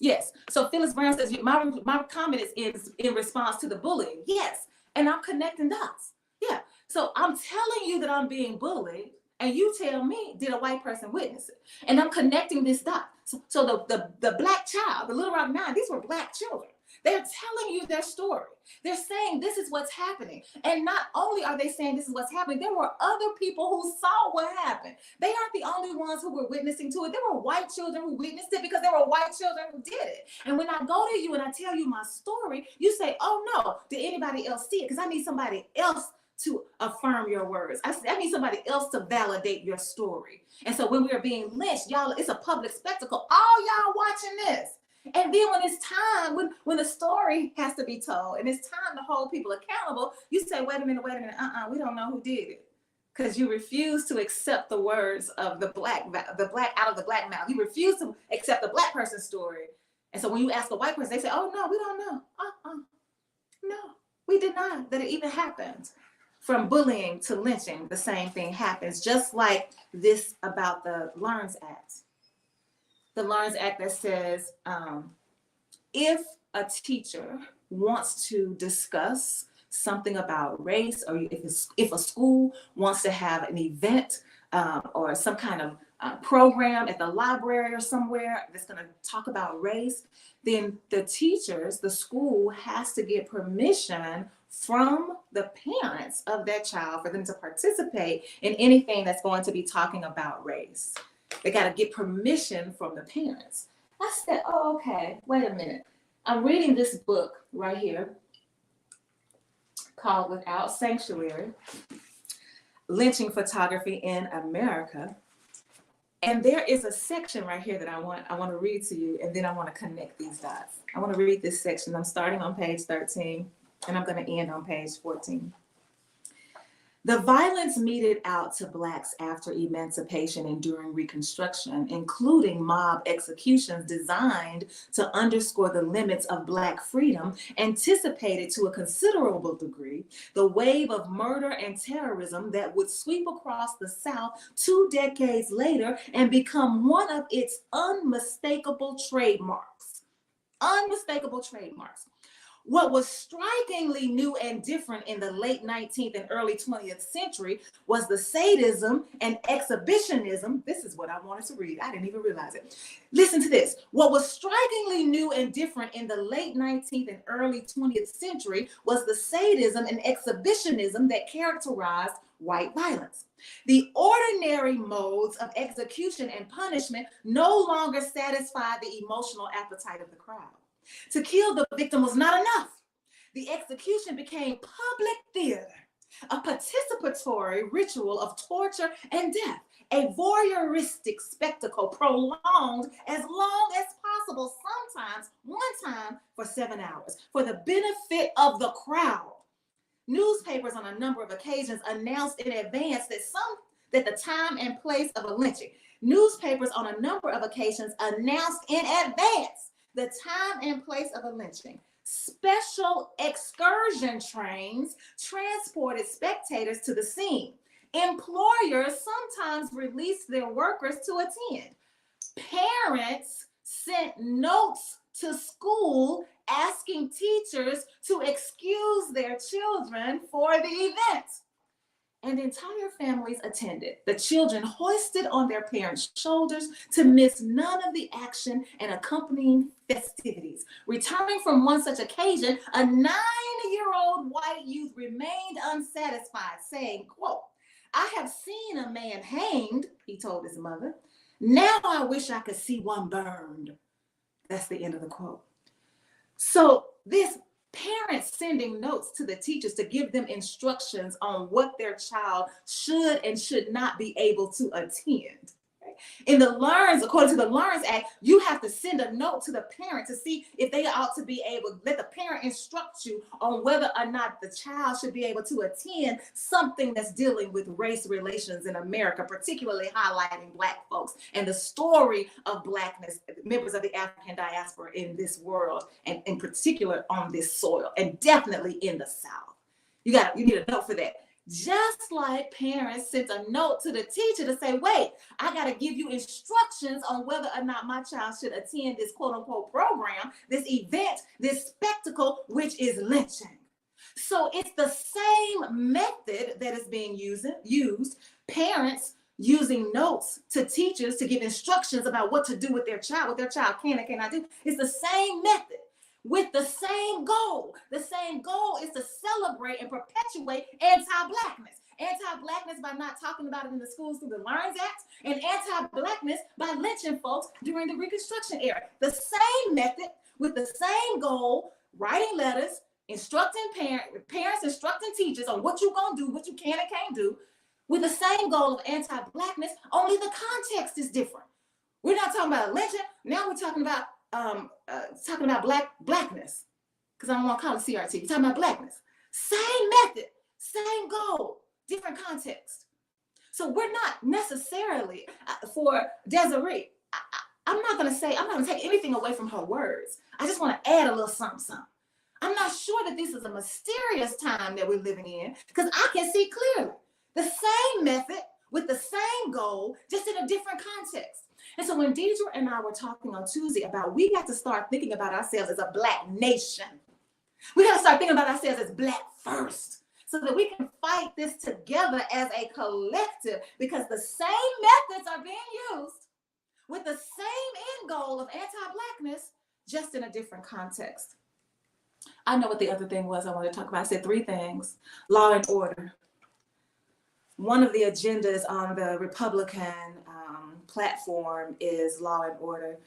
Yes, so Phyllis Brown says, my comment is in response to the bullying. Yes, and I'm connecting dots. Yeah, so I'm telling you that I'm being bullied, and you tell me, did a white person witness it? And I'm connecting this dot. So the Black child, the Little Rock Nine, these were Black children. They're telling you their story. They're saying this is what's happening. And not only are they saying this is what's happening, there were other people who saw what happened. They aren't the only ones who were witnessing to it. There were white children who witnessed it because there were white children who did it. And when I go to you and I tell you my story, you say, oh no, did anybody else see it? Because I need somebody else to affirm your words. I need somebody else to validate your story. And so when we are being lynched, y'all, it's a public spectacle. All y'all watching this. And then when it's time, when the story has to be told and it's time to hold people accountable, you say, wait a minute, we don't know who did it. because you refuse to accept the words of the black out of the black mouth. You refuse to accept the black person's story. And so when you ask a white person, they say, oh, no, we don't know. No, we deny that it even happened. From bullying to lynching, the same thing happens, just like this about the Learns Act. The Learns Act that says if a teacher wants to discuss something about race, or if a school wants to have an event or some kind of program at the library or somewhere that's going to talk about race, then the school has to get permission from the parents of that child for them to participate in anything that's going to be talking about race. They got to get permission from the parents. I said, oh, okay, wait a minute. I'm reading this book right here called Without Sanctuary, Lynching Photography in America. And there is a section right here that I want to read to you, and then I want to connect these dots. I want to read this section. I'm starting on page 13, and I'm going to end on page 14. The violence meted out to Blacks after emancipation and during Reconstruction, including mob executions designed to underscore the limits of Black freedom, anticipated to a considerable degree the wave of murder and terrorism that would sweep across the South 2 decades later and become one of its unmistakable trademarks. Unmistakable trademarks. What was strikingly new and different in the late 19th and early 20th century was the sadism and exhibitionism. This is what I wanted to read. I didn't even realize it. Listen to this. What was strikingly new and different in the late 19th and early 20th century was the sadism and exhibitionism that characterized white violence. The ordinary modes of execution and punishment no longer satisfied the emotional appetite of the crowd. To kill the victim was not enough. The execution became public theater, a participatory ritual of torture and death, a voyeuristic spectacle prolonged as long as possible, sometimes one time for 7 hours, for the benefit of the crowd. Newspapers on a number of occasions announced in advance that the time and place of a lynching. Newspapers on a number of occasions announced in advance the time and place of a lynching. Special excursion trains transported spectators to the scene. Employers sometimes released their workers to attend. Parents sent notes to school asking teachers to excuse their children for the event. And entire families attended. The children hoisted on their parents' shoulders to miss none of the action and accompanying festivities. Returning from one such occasion, a 9-year-old white youth remained unsatisfied, saying, quote, "I have seen a man hanged," he told his mother. "Now I wish I could see one burned." That's the end of the quote. So this parents sending notes to the teachers to give them instructions on what their child should and should not be able to attend. According to the Learns Act, you have to send a note to the parent to see if they ought to be able, let the parent instruct you on whether or not the child should be able to attend something that's dealing with race relations in America, particularly highlighting Black folks and the story of Blackness, members of the African diaspora in this world, and in particular on this soil, and definitely in the South. You need a note for that. Just like parents sent a note to the teacher to say, wait, I got to give you instructions on whether or not my child should attend this quote unquote program, this event, this spectacle, which is lynching. So it's the same method that is being used, parents using notes to teachers to give instructions about what to do with their child, what their child can and cannot do. It's the same method, with the same goal. The same goal is to celebrate and perpetuate anti-Blackness. Anti-Blackness by not talking about it in the schools through the Learns Act, and anti-Blackness by lynching folks during the Reconstruction era. The same method with the same goal, writing letters, instructing parents instructing teachers on what you're going to do, what you can and can't do, with the same goal of anti-Blackness, only the context is different. We're not talking about lynching. Now we're talking about Blackness, because I don't want to call it CRT. We're talking about Blackness. Same method, same goal, different context. So we're not necessarily for Desiree. I'm not going to take anything away from her words. I just want to add a little something, something. I'm not sure that this is a mysterious time that we're living in, because I can see clearly the same method with the same goal, just in a different context. And so when Deidre and I were talking on Tuesday about we got to start thinking about ourselves as a Black nation. We got to start thinking about ourselves as Black first, so that we can fight this together as a collective, because the same methods are being used with the same end goal of anti-Blackness, just in a different context. I know what the other thing was I wanted to talk about. I said 3 things. Law and order. One of the agendas on the Republican platform is law and order.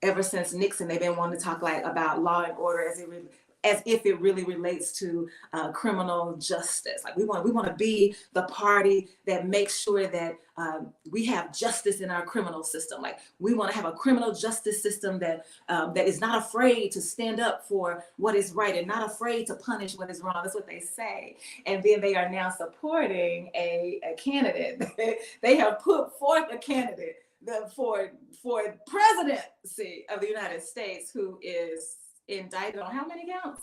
Ever since Nixon, they've been wanting to talk about law and order as if it really relates to criminal justice. Like we want to be the party that makes sure that we have justice in our criminal system. Like we want to have a criminal justice system that is not afraid to stand up for what is right and not afraid to punish what is wrong. That's what they say. And then they are now supporting a candidate. They have put forth a candidate for presidency of the United States who is indicted on how many counts?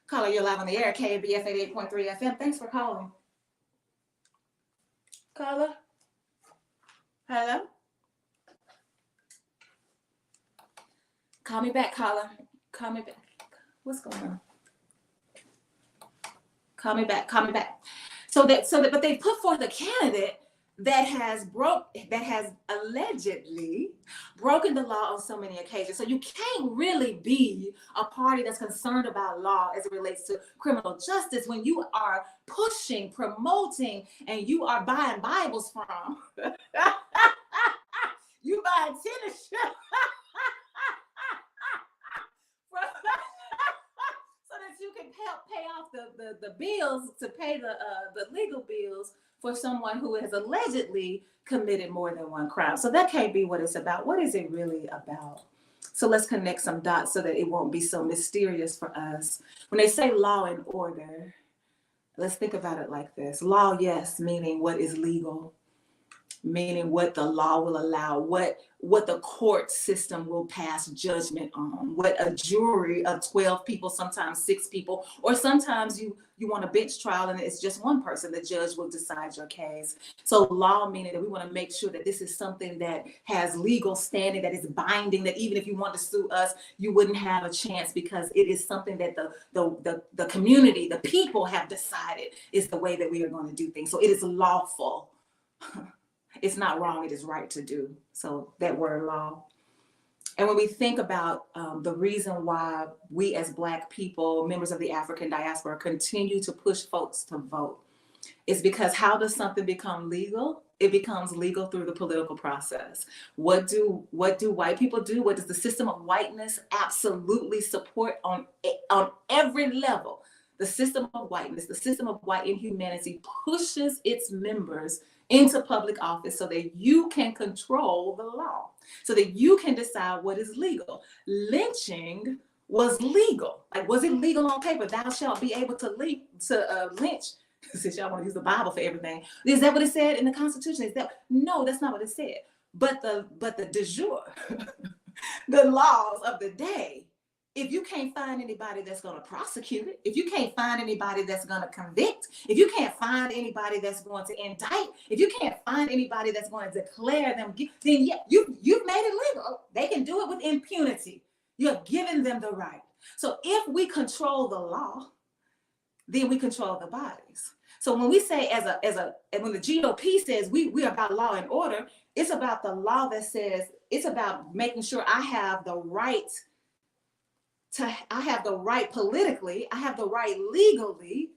Caller, you're live on the air, KBF 88.3 FM. Thanks for calling. Caller? Hello? Call me back, caller. Call me back. What's going on? Call me back. But they put forth a candidate that has allegedly broken the law on so many occasions. So you can't really be a party that's concerned about law as it relates to criminal justice when you are pushing, promoting, and you are buying Bibles from. You buying tennis shoes. So that you can pay off the bills, to pay the legal bills for someone who has allegedly committed more than one crime. So that can't be what it's about. What is it really about? So let's connect some dots so that it won't be so mysterious for us. When they say law and order, let's think about it like this. Law, yes, meaning what is legal, meaning what the law will allow, what the court system will pass judgment on, what a jury of 12 people, sometimes 6 people, or sometimes you want a bench trial and it's just one person, the judge will decide your case. So law meaning that we want to make sure that this is something that has legal standing, that is binding, that even if you want to sue us, you wouldn't have a chance, because it is something that the community, the people have decided is the way that we are going to do things. So it is lawful. It's not wrong, it is right to do. So that word law. And when we think about the reason why we as Black people, members of the African diaspora, continue to push folks to vote, is because how does something become legal? It becomes legal through the political process. What do white people do? What does the system of whiteness absolutely support on every level? The system of whiteness, the system of white inhumanity pushes its members into public office so that you can control the law, so that you can decide what is legal. Lynching was legal. Like, was it legal on paper? Thou shalt be able to lynch. Since y'all want to use the Bible for everything, is that what it said in the Constitution? Is that no? That's not what it said. But the de jure, the laws of the day. If you can't find anybody that's going to prosecute it, if you can't find anybody that's going to convict, if you can't find anybody that's going to indict, if you can't find anybody that's going to declare them, then yeah, you've made it legal. They can do it with impunity. You have given them the right. So if we control the law, then we control the bodies. So when we say when the GOP says we are about law and order, it's about the law that says it's about making sure I have the right politically, I have the right legally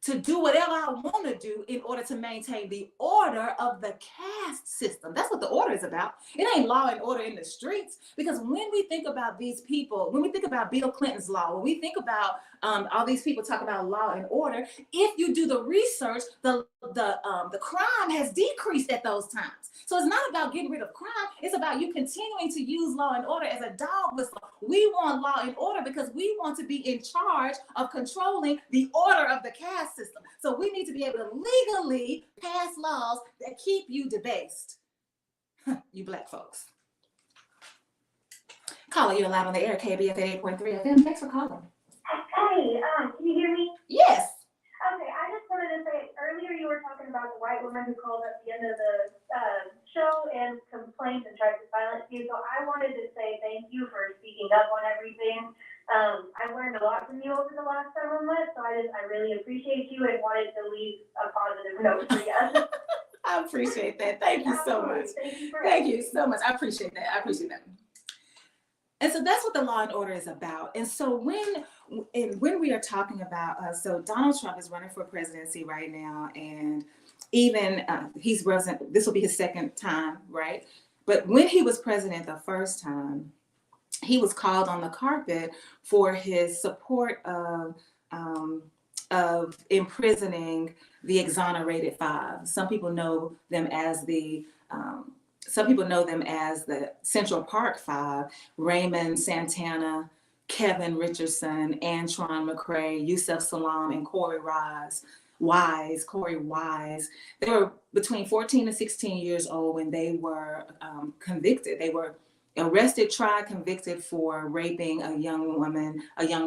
to do whatever I want to do in order to maintain the order of the caste system. That's what the order is about. It ain't law and order in the streets, because when we think about these people, when we think about Bill Clinton's law, when we think about all these people talk about law and order, if you do the research, the crime has decreased at those times. So it's not about getting rid of crime. It's about you continuing to use law and order as a dog whistle. We want law and order because we want to be in charge of controlling the order of the caste caste system. So we need to be able to legally pass laws that keep you debased. You black folks. Caller, you're live on the air, KBF 88.3 FM. Thanks for calling. Hey, can you hear me? Yes. Okay, I just wanted to say, earlier you were talking about the white woman who called at the end of the show and complained and tried to silence you. So I wanted to say thank you for speaking up on everything. I've learned a lot from you over the last several months, so I really appreciate you and wanted to leave a positive note for you. I appreciate that. Thank you so much. Thank you so much. I appreciate that. And so that's what the law and order is about. And so when we are talking about, so Donald Trump is running for presidency right now, and even this will be his second time, right? But when he was president the first time, he was called on the carpet for his support of imprisoning the exonerated five. Some people know them as the Central Park Five: Raymond Santana, Kevin Richardson, Antron McCray, Yusef Salaam, and Corey Wise. They were between 14 and 16 years old when they were convicted. They were arrested, tried, convicted for raping a young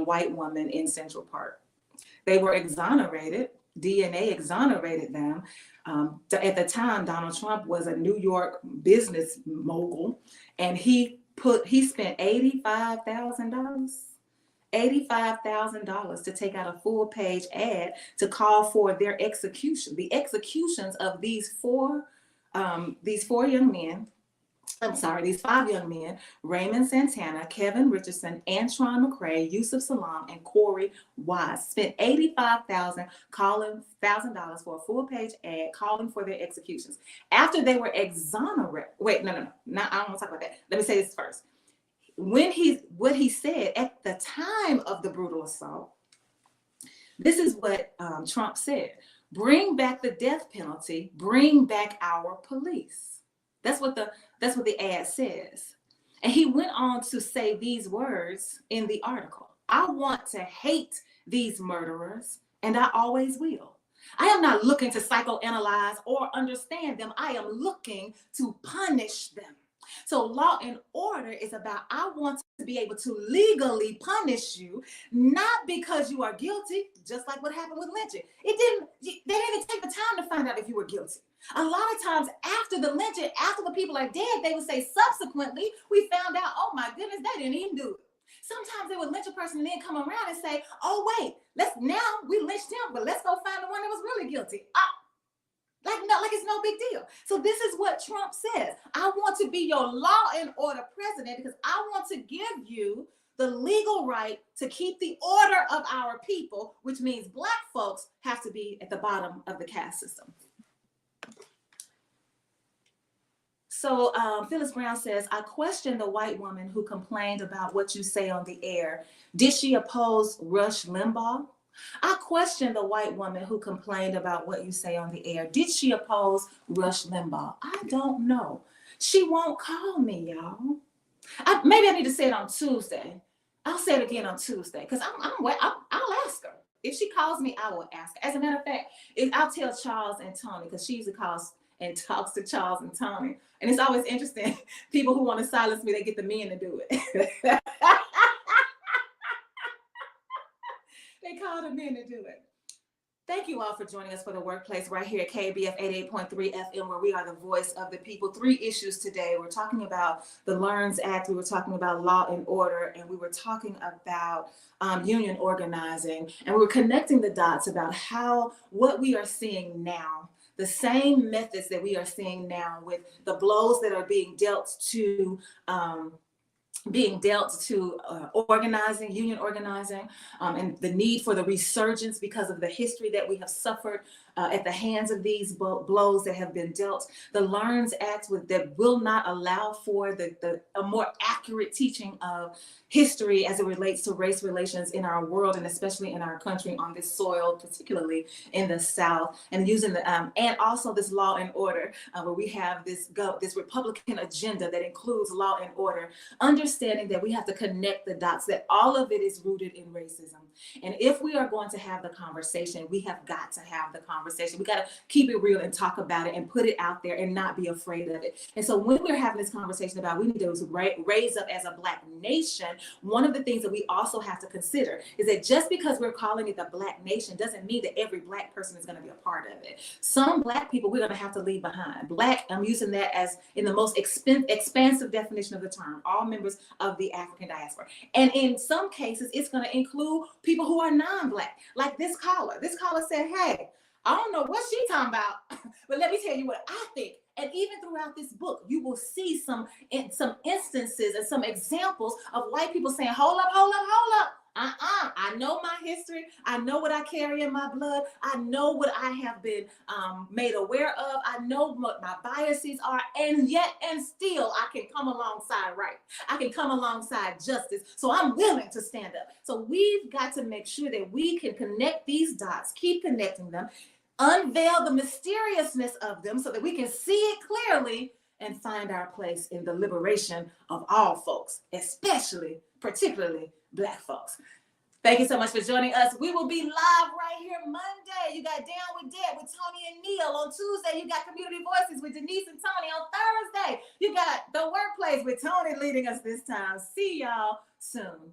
white woman in Central Park. They were exonerated. DNA exonerated them. At the time, Donald Trump was a New York business mogul, and he spent $85,000 to take out a full-page ad to call for their execution, the executions of these five young men: Raymond Santana, Kevin Richardson, Antron McCray, Yusef Salaam, and Corey Wise. Spent $85,000 for a full-page ad calling for their executions. After they were exonerated, I don't want to talk about that. Let me say this first. What he said at the time of the brutal assault, this is what Trump said: "Bring back the death penalty, bring back our police." That's what the ad says. And he went on to say these words in the article: "I want to hate these murderers, and I always will. I am not looking to psychoanalyze or understand them. I am looking to punish them." So law and order is about, I want to be able to legally punish you, not because you are guilty, just like what happened with lynching. They didn't even take the time to find out if you were guilty. A lot of times after the lynching, after the people are dead, they would say, subsequently, we found out, oh my goodness, they didn't even do it. Sometimes they would lynch a person and then come around and say, oh wait, now we lynched him, but let's go find the one that was really guilty. Like it's no big deal. So this is what Trump says: I want to be your law and order president because I want to give you the legal right to keep the order of our people, which means black folks have to be at the bottom of the caste system. So Phyllis Brown says, I question the white woman who complained about what you say on the air. Did she oppose Rush Limbaugh? I question the white woman who complained about what you say on the air. Did she oppose Rush Limbaugh? I don't know. She won't call me, y'all. Maybe I need to say it on Tuesday. I'll say it again on Tuesday because I'll ask her. If she calls me, I will ask her. As a matter of fact, I'll tell Charles and Tony, because she usually calls and talks to Charles and Tony. And it's always interesting. People who want to silence me, they get the men to do it. They call the men to do it. Thank you all for joining us for the Workplace right here at KBF 88.3 FM, where we are the voice of the people. 3 issues today. We're talking about the LEARNS Act. We were talking about law and order, and we were talking about union organizing. And we were connecting the dots about what we are seeing now, the same methods that we are seeing now with the blows that are being dealt to organizing, union organizing, and the need for the resurgence because of the history that we have suffered at the hands of these blows that have been dealt. The LEARNS Act that will not allow for a more accurate teaching of history as it relates to race relations in our world, and especially in our country on this soil, particularly in the South, and using and also this law and order, where we have this Republican agenda that includes law and order, understanding that we have to connect the dots, that all of it is rooted in racism. And if we are going to have the conversation, we have got to have the conversation. We got to keep it real and talk about it and put it out there and not be afraid of it. And so when we're having this conversation about we need to raise up as a Black nation, one of the things that we also have to consider is that just because we're calling it the Black nation doesn't mean that every Black person is going to be a part of it. Some Black people we're going to have to leave behind. Black, I'm using that as in the most expansive definition of the term, all members of the African diaspora. And in some cases, it's going to include people who are non-Black, like this caller. This caller said, hey, I don't know what she's talking about, but let me tell you what I think. And even throughout this book, you will see some instances and some examples of white people saying, hold up. I know my history. I know what I carry in my blood. I know what I have been made aware of. I know what my biases are. And still, I can come alongside right. I can come alongside justice. So I'm willing to stand up. So we've got to make sure that we can connect these dots, keep connecting them, unveil the mysteriousness of them so that we can see it clearly and find our place in the liberation of all folks, particularly Black folks. Thank you so much for joining us. We will be live right here Monday. You got Down with Deb with Tony and Neil. On Tuesday, you got Community Voices with Denise and Tony. On Thursday, you got The Workplace with Tony leading us this time. See y'all soon.